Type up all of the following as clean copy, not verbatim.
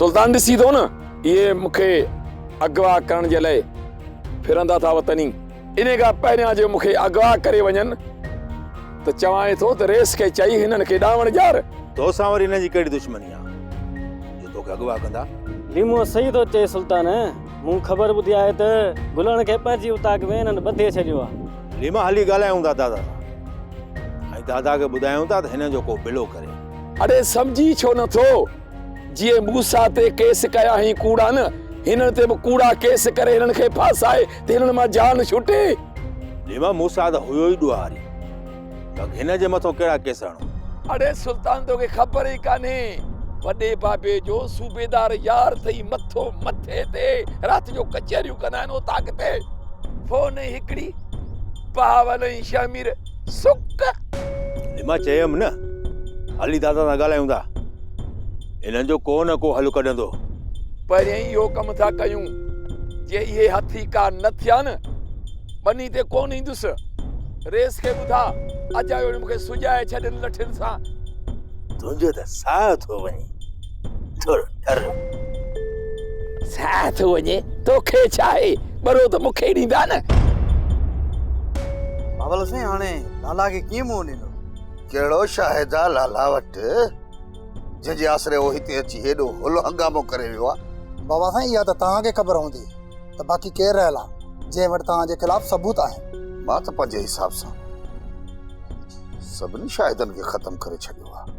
सुल्तान ॾिसी थो न ये मूंखे अगवा करण जे लाइ फिरंदा था वतनी इन खां पहिरियां जो मूंखे अगवा करे वञनि त चवां थो त रेस खे चई हिननि खे ॾावण ॼार तोसां वरी हिन जी कहिड़ी दुश्मनी आहे जो तोखे अगवा कंदा? लीमो सही थो चए सुल्तान। मूं ख़बर ॿुधी आहे त गुलण खे पंहिंजी उताक में हिननि ॿधे छॾियो आहे। लीमा हली ॻाल्हायूं था दादा ऐं दादा खे ॿुधायूं था त हिन जो को बिलो करे। अड़े सम्झी छो नथो जीअं मूसा ते केस कया ही कूड़ा न हिननि ते बि कूड़ा केस करे हिननि खे फासाए त हिननि मां जान छुटे। लीमा मूसा त हुयो ई ॾुहारी हिन जे मथां कहिड़ा केस हणो? अड़े सुल्तान तोखे ख़बर ई कान्हे वॾे बाबे जो सूबेदार यार थई मथो मथे ते राति जो कचहरियूं कंदा आहिनि उताक ते फोन हिकिड़ी पावल ऐं शमीर सुक। लीमा चयमि न हली दादा सां ॻाल्हायूं था हिननि जो को न को हल कढंदो। पहिरियों इहो कमु था कयूं जे इहे हथी कार न थिया न बनी ते कोन ईंदुसि। रेस खे ॿुधा अजायो मूंखे सुॼाए छॾनि लठियुनि सां। तुंहिंजो त साह थो वञे थोरो डर साह थो वञे तोखे छा आहे बरो त मूंखे ॾींदा न। बाबल साईं हाणे लाला खे कीअं मुंहुं ॾींदो? कहिड़ो शाहिद आहे लाला वटि जंहिंजे आसरे उहो हिते अची हेॾो हुलो हंगामो करे वियो आहे? बाबा साईं इहा त तव्हांखे ख़बर हूंदी त बाक़ी केरु रहियल आहे जंहिं वटि तव्हांजे ख़िलाफ़ सबूत आहिनि। मां त पंहिंजे हिसाब सां सभिनी शाहिदनि खे ख़तम करे छॾियो आहे।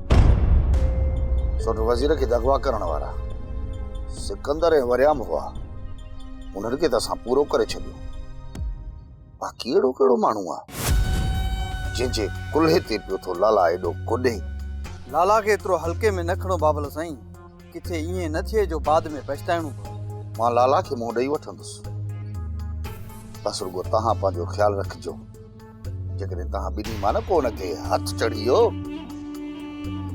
सोट वज़ीर खे अगवा करण वारा सिकंदर ऐं वरियाम हुआ उन्हनि खे त असां पूरो करे छॾियो। बाक़ी अहिड़ो कहिड़ो माण्हू आहे जंहिंजे कुल्हे ते पियो थो लाला एॾो कुॾे। लाला खे एतिरो हल्के में न खणो बाबल साईं किथे ईअं न थिए जो बाद में पछताइणो पए। मां लाला खे मुंहुं ॾेई वठंदुसि बसि रुॻो तव्हां पंहिंजो ख़्यालु रखिजो जेकॾहिं तव्हां ॿिन्ही मां न को हुनखे हथु चढ़ी वियो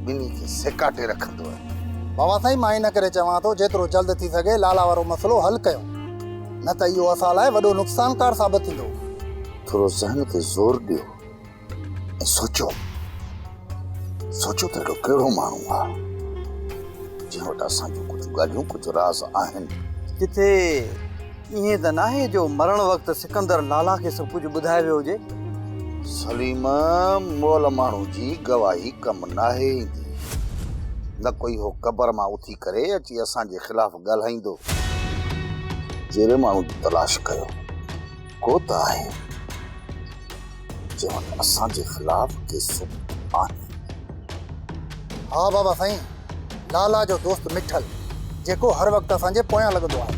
ॿिन्ही खे सेकाटे रखंदो। बाबा साईं मां इन करे चवां थो जेतिरो जल्द थी सघे लाला वारो मसइलो हल कयो न त इहो असां लाइ वॾो नुक़सानकार साबित थींदो। थोरो ज़हन ते ज़ोर ॾियो ऐं सोचो त अहिड़ो कहिड़ो माण्हू आहे जंहिं वटि असांजूं कुझु ॻाल्हियूं कुझु राज़ आहिनि। किथे ईअं त नाहे जो मरण वक़्तु सिकंदर लाला खे सभु कुझु ॿुधाए वियो हुजे? सलीम मोल माण्हू जी गवाही कम नाहे ईंदी न कोई हो क़बर मां उथी करे अची असांजे ख़िलाफ़ ॻाल्हाईंदो। जहिड़े माण्हू जी तलाश कयो को त आहे जंहिं वटि असांजे ख़िलाफ़ के सबूत आहिनि। हा बाबा साईं लाला जो दोस्त मिठल जेको हर वक़्तु असांजे पोयां लॻंदो आहे।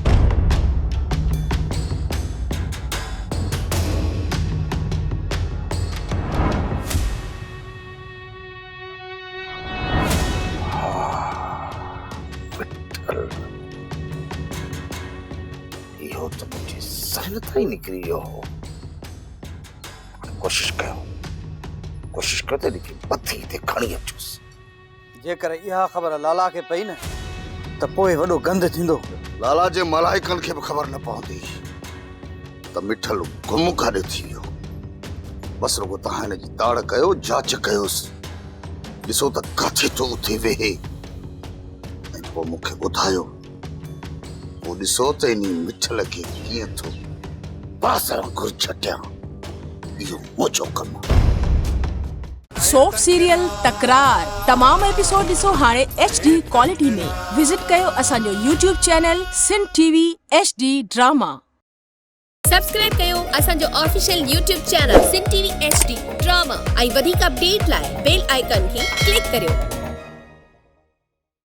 इहो त मुंहिंजे ज़हन तां ई निकिरी वियो हो। कोशिश कयो त हिनखे बथी ते खणी अचुसि। जेकर इहा ख़बर लाला खे पई न त पोइ वॾो गंद थींदो। लाला जे मलाइकनि खे बि ख़बर न पवंदी त मिठल गुम काॾे थी वियो। बसि रुॻो तव्हां हिन जी ताड़ कयो जांच कयोसि ॾिसो त किथे थो उथे वेहे ऐं पोइ मूंखे ॿुधायो। पोइ ॾिसो त इन मिठल खे कीअं थो बासर वांगुरु छटियां। इहो मुंहिंजो कमु आहे। सोप सीरियल तकरार तमाम एपिसोड ॾिसो हाणे HD क्वालिटी में। विजिट कयो असांजो YouTube channel Sindh TV HD drama. Subscribe कयो असांजो official YouTube channel Sindh TV HD drama ऐं वधीक अपडेट लाइ बेल आइकन खे क्लिक करियो।